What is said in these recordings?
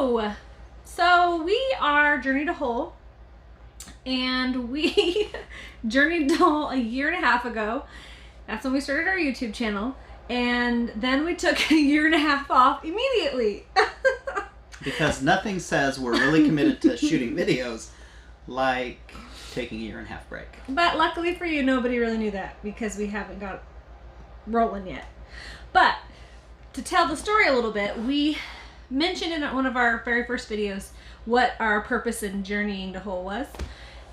Hello! So we are Journey to Whole, and we journeyed to Whole a year and a half ago. That's when we started our YouTube channel, and then we took a year and a half off immediately. Because nothing says we're really committed to shooting videos like taking a year and a half break. But luckily for you, nobody really knew that because we haven't got rolling yet. But to tell the story a little bit, we mentioned in one of our very first videos what our purpose in journeying to Whole was,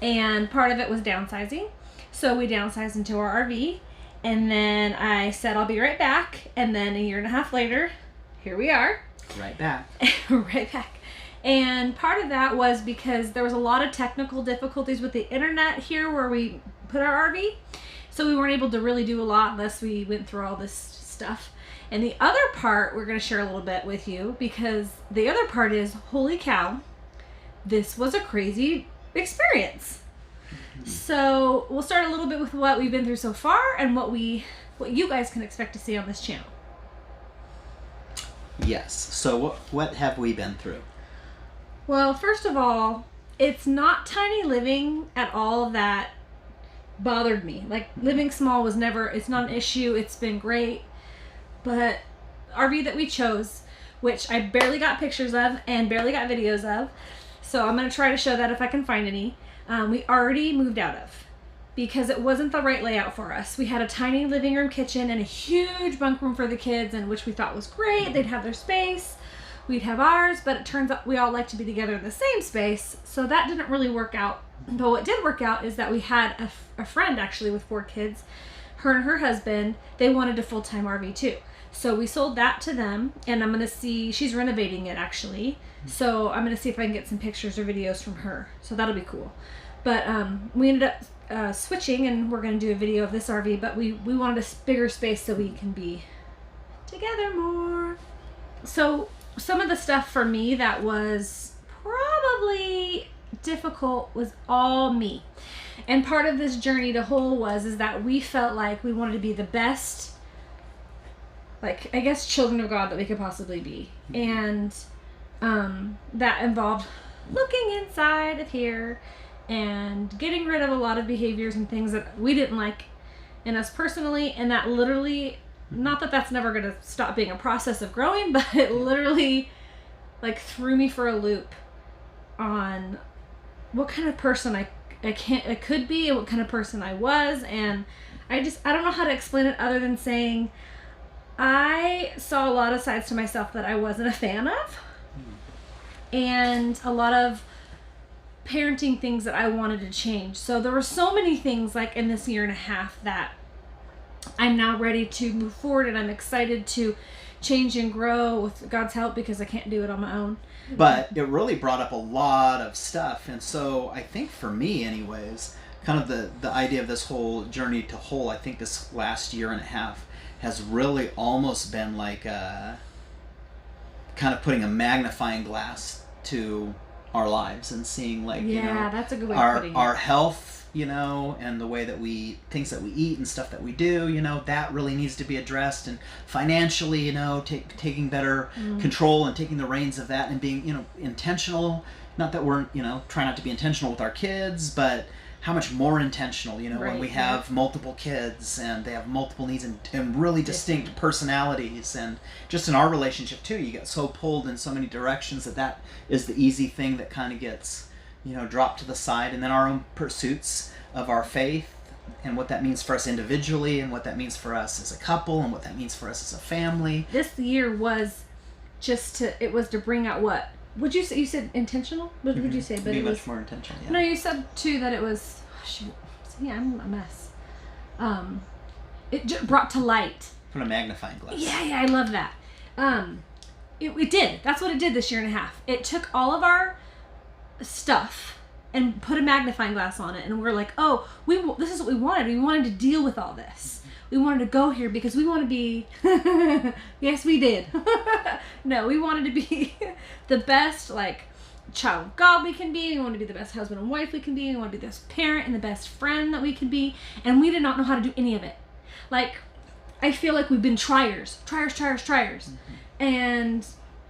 and part of it was downsizing. So we downsized into our RV, and then I said I'll be right back, and then a year and a half later, here we are. Right back. Right back. And part of that was because there was a lot of technical difficulties with the internet here where we put our RV, so we weren't able to really do a lot unless we went through all this stuff. And the other part we're going to share a little bit with you, because the other part is, holy cow, this was a crazy experience. Mm-hmm. So we'll start a little bit with what we've been through so far and what you guys can expect to see on this channel. Yes. So what have we been through? Well, first of all, it's not tiny living at all that bothered me. Like, living small was never, it's not an issue. It's been great. But RV that we chose, which I barely got pictures of and barely got videos of, so I'm going to try to show that if I can find any, we already moved out of because it wasn't the right layout for us. We had a tiny living room kitchen and a huge bunk room for the kids, and which we thought was great. They'd have their space, we'd have ours, but it turns out we all like to be together in the same space, so that didn't really work out. But what did work out is that we had a friend actually with 4 kids. Her and her husband, they wanted a full-time RV too. So we sold that to them, and I'm going to see, she's renovating it actually. So I'm going to see if I can get some pictures or videos from her. So that'll be cool. But we ended up switching, and we're going to do a video of this RV, but we wanted a bigger space so we can be together more. So some of the stuff for me that was probably difficult was all me. And part of this journey to Whole is that we felt like we wanted to be the best, like, I guess, children of God that we could possibly be. And that involved looking inside of here and getting rid of a lot of behaviors and things that we didn't like in us personally. And that literally, not that that's never going to stop being a process of growing, but it literally, like, threw me for a loop on what kind of person I could be and what kind of person I was. And I don't know how to explain it other than saying I saw a lot of sides to myself that I wasn't a fan of, and a lot of parenting things that I wanted to change. So there were so many things, like, in this year and a half that I'm now ready to move forward, and I'm excited to change and grow with God's help, because I can't do it on my own. But it really brought up a lot of stuff. And so I think for me anyways, kind of the idea of this whole journey to Whole, I think this last year and a half has really almost been like kind of putting a magnifying glass to our lives and seeing, like, that's a good way of putting it. Our health, and the way that things that we eat and stuff that we do, that really needs to be addressed. And financially, taking better control and taking the reins of that and being, intentional. Not that we're, trying not to be intentional with our kids, but how much more intentional, when we have multiple kids and they have multiple needs and really distinct personalities. And just in our relationship too, you get so pulled in so many directions that is the easy thing that kind of gets, dropped to the side. And then our own pursuits of our faith and what that means for us individually and what that means for us as a couple and what that means for us as a family. This year was it was to bring out what? Would you say, you said intentional? What would you say? But be it much was more intentional. Yeah. No, you said too that it was. Shoot, see, I'm a mess. It brought to light. Put a magnifying glass. Yeah, I love that. It did. That's what it did this year and a half. It took all of our stuff and put a magnifying glass on it, and we're like, oh, this is what we wanted. We wanted to deal with all this. We wanted to go here because we want to be, yes, we did. No, we wanted to be the best, like, child of God we can be. We want to be the best husband and wife we can be. We want to be the best parent and the best friend that we can be. And we did not know how to do any of it. Like, I feel like we've been triers. Mm-hmm. And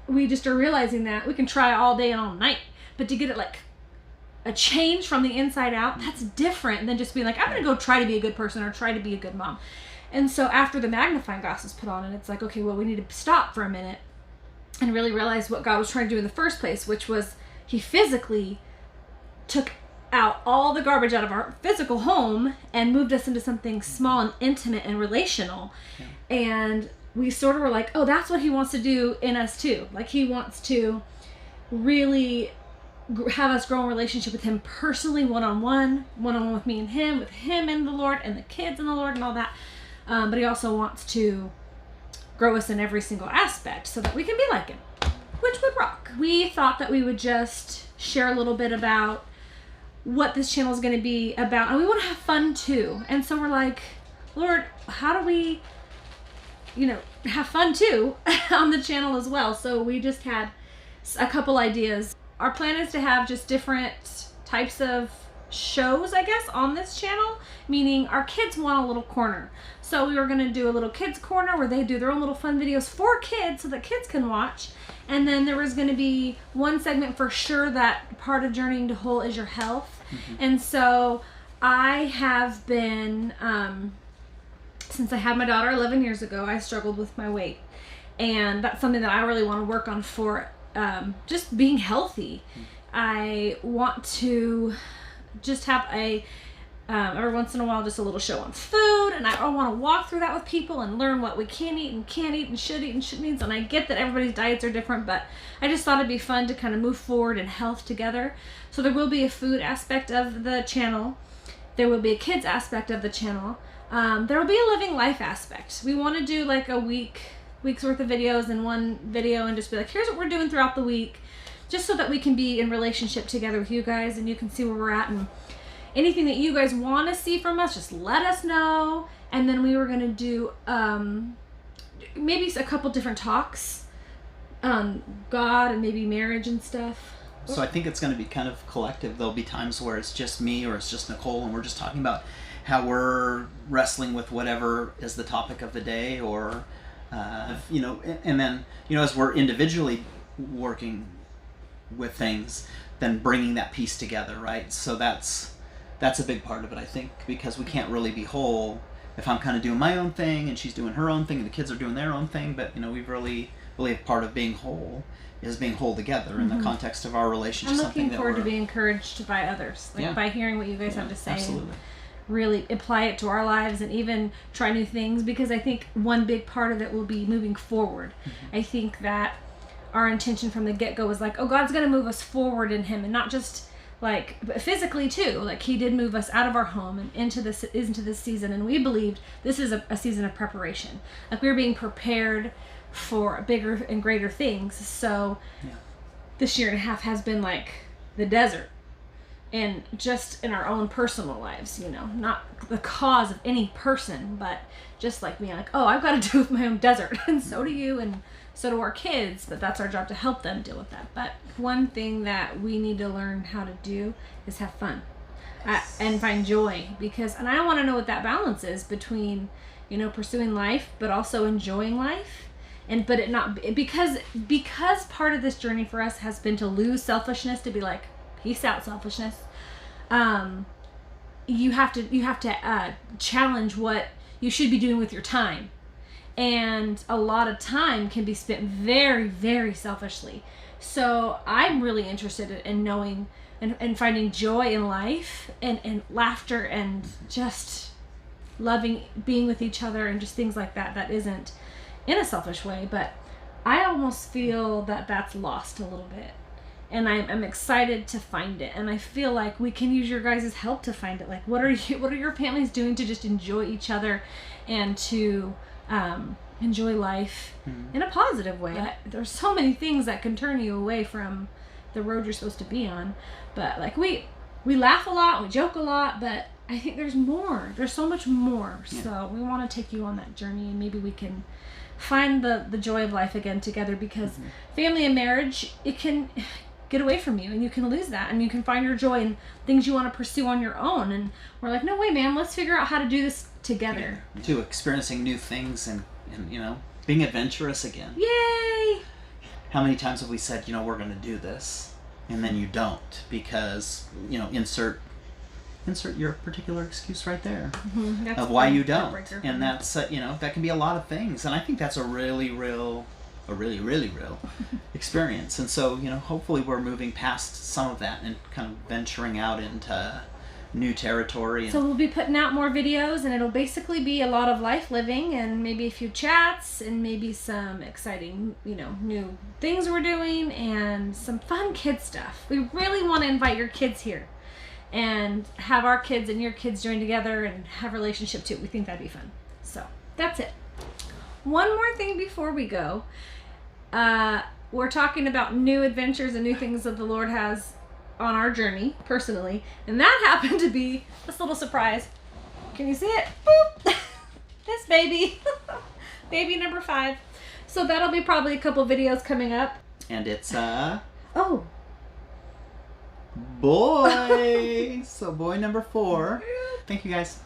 we just are realizing that we can try all day and all night, but to get it like a change from the inside out, that's different than just being like, I'm going to go try to be a good person or try to be a good mom. And so after the magnifying glass is put on, and it's like, okay, well, we need to stop for a minute and really realize what God was trying to do in the first place, which was he physically took out all the garbage out of our physical home and moved us into something small and intimate and relational. Yeah. And we sort of were like, oh, that's what he wants to do in us too. Like he wants to really have us grow in relationship with him personally, one-on-one with me and him, with him and the Lord and the kids and the Lord and all that. But he also wants to grow us in every single aspect so that we can be like him, which would rock. We thought that we would just share a little bit about what this channel is going to be about, and we want to have fun too. And so we're like, Lord, how do we, have fun too on the channel as well? So we just had a couple ideas. Our plan is to have just different types of shows, I guess, on this channel, meaning our kids want a little corner. So we were going to do a little kids corner where they do their own little fun videos for kids so that kids can watch. And then there was going to be one segment for sure that part of journeying to whole is your health. Mm-hmm. And so I have been, since I had my daughter 11 years ago, I struggled with my weight. And that's something that I really want to work on for just being healthy. Mm-hmm. I want to just have every once in a while, just a little show on food, and I want to walk through that with people and learn what we can eat and can't eat and shouldn't eat. And I get that everybody's diets are different, but I just thought it'd be fun to kind of move forward in health together. So there will be a food aspect of the channel. There will be a kids aspect of the channel. There will be a living life aspect. We want to do like a week's worth of videos in one video and just be like, here's what we're doing throughout the week, just so that we can be in relationship together with you guys and you can see where we're at. And anything that you guys want to see from us, just let us know. And then we were going to do maybe a couple different talks on God and maybe marriage and stuff. So I think it's going to be kind of collective. There'll be times where it's just me or it's just Nicole and we're just talking about how we're wrestling with whatever is the topic of the day, or and then as we're individually working with things, then bringing that piece together, right? So that's a big part of it, I think, because we can't really be whole if I'm kind of doing my own thing and she's doing her own thing and the kids are doing their own thing. But we've really part of being whole is being whole together in the context of our relationship. I'm looking forward to being encouraged by others, by hearing what you guys have to say. Absolutely. Really apply it to our lives and even try new things, because I think one big part of it will be moving forward. Mm-hmm. I think that our intention from the get-go was like, oh, God's going to move us forward in him, and not just like physically too. Like he did move us out of our home and into this season, and we believed this is a season of preparation. Like we're being prepared for bigger and greater things. So this year and a half has been like the desert, and just in our own personal lives, not the cause of any person, but just like being like, oh, I've got to deal with my own desert, and so do you, and so do our kids, but that's our job to help them deal with that. But one thing that we need to learn how to do is have fun and find joy, and I want to know what that balance is between, pursuing life, but also enjoying life. But it not, because part of this journey for us has been to lose selfishness, to be like, peace out, selfishness. You have to challenge what you should be doing with your time. And a lot of time can be spent very, very selfishly. So I'm really interested in knowing and finding joy in life and laughter and just loving being with each other and just things like that isn't in a selfish way. But I almost feel that that's lost a little bit. And I'm excited to find it. And I feel like we can use your guys' help to find it. Like, what are your families doing to just enjoy each other and to enjoy life in a positive way? There's so many things that can turn you away from the road you're supposed to be on. But like we laugh a lot, we joke a lot, but I think there's more. There's so much more. Yeah. So we want to take you on that journey, and maybe we can find the joy of life again together, because family and marriage, it can get away from you and you can lose that, and you can find your joy in things you want to pursue on your own. And we're like, no way, man, let's figure out how to do this together. Yeah. To experiencing new things and being adventurous again. Yay! how many times have we said, you know, we're going to do this, and then you don't because, you know, insert your particular excuse right there of why you don't. And that's, you know, that can be a lot of things. And I think that's a really real experience. And so, you know, hopefully we're moving past some of that and kind of venturing out into new territory. And so we'll be putting out more videos, and it'll basically be a lot of life living and maybe a few chats and maybe some exciting, you know, new things we're doing and some fun kid stuff. We really want to invite your kids here and have our kids and your kids join together and have a relationship too. We think that'd be fun. So that's it. One more thing before we go. We're talking about new adventures and new things that the Lord has on our journey personally, and that happened to be this little surprise. Can you see it? Boop! This baby. Baby number 5. So that'll be probably a couple videos coming up. And it's oh, boy. So boy number 4. Thank you guys.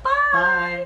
Bye. Bye.